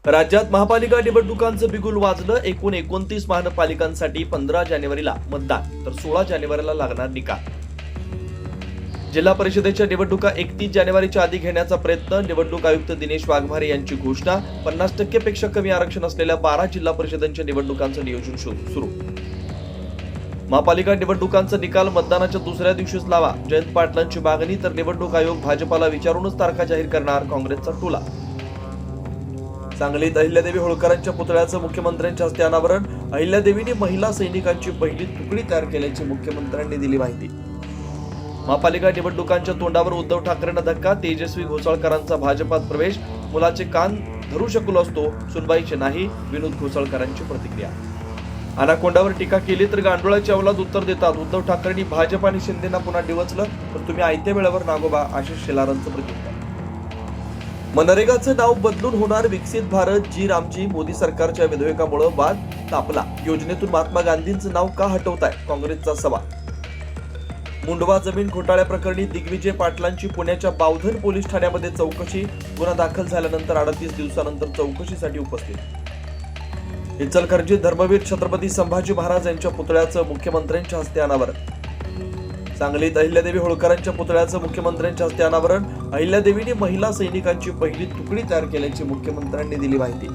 राज्यात महापालिका निवडणुकांचं बिगुल वाजलं. एकूण 29 महानगरपालिकांसाठी 15 जानेवारीला मतदान तर 16 जानेवारीला लागणार निकाल. जिल्हा परिषदेच्या निवडणुका 31 जानेवारीच्या आधी घेण्याचा प्रयत्न. निवडणूक आयुक्त दिनेश वाघमारे यांची घोषणा. 50% पेक्षा कमी आरक्षण असलेल्या 12 जिल्हा परिषदांच्या निवडणुकांचं नियोजन सुरू. महापालिका निवडणुकांचा निकाल मतदानाच्या दुसऱ्या दिवशीच लावा, जयंत पाटलांची मागणी. तर निवडणूक आयोग भाजपाला विचारूनच तारखा जाहीर करणार, काँग्रेसचा टोला. सांगलीत अहिल्यादेवी होळकरांच्या पुतळ्याचं मुख्यमंत्र्यांच्या हस्ते अनावरण. अहिल्यादेवींनी महिला सैनिकांची पहिली तुकडी तयार केल्याची मुख्यमंत्र्यांनी दिली माहिती. महापालिका निवडणुकांच्या तोंडावर उद्धव ठाकरेंना धक्का. तेजस्वी घोसाळकरांचा भाजपात प्रवेश. मुलाचे कान धरू शकलो असतो, सुनबाईचे नाही, विनोद घोसाळकरांची प्रतिक्रिया. अनाकोंडावर टीका केली तर गांडोळाची अवलाद उत्तर देतात. उद्धव ठाकरेंनी भाजप आणि शिंदेना पुन्हा डिवचलं तर तुम्ही आयत्या वेळेवर नागोबा, आशिष शेलारांचं प्रत्युत्तर. मनरेगाचं नाव बदलून होणार विकसित भारत. जी रामजी. मोदी सरकारच्या विधेयकामुळे वाद तापला. योजनेतून महात्मा गांधींचं नाव का हटवताय, काँग्रेसचा सवाल. मुंडवा जमीन घोटाळ्याप्रकरणी दिग्विजय पाटलांची पुण्याच्या बावधन पोलीस ठाण्यामध्ये चौकशी. गुन्हा दाखल झाल्यानंतर 38 दिवसानंतर चौकशीसाठी उपस्थित. इचलकरंजीत धर्मवीर छत्रपती संभाजी महाराज यांच्या पुतळ्याचं मुख्यमंत्र्यांच्या हस्ते अनावरण. सांगलीत अहिल्यादेवी होळकरांच्या पुतळ्याचं मुख्यमंत्र्यांच्या हस्ते अनावरण. अहिल्यादेवींनी महिला सैनिकांची पहिली तुकडी तयार केल्याची मुख्यमंत्र्यांनी दिली माहिती.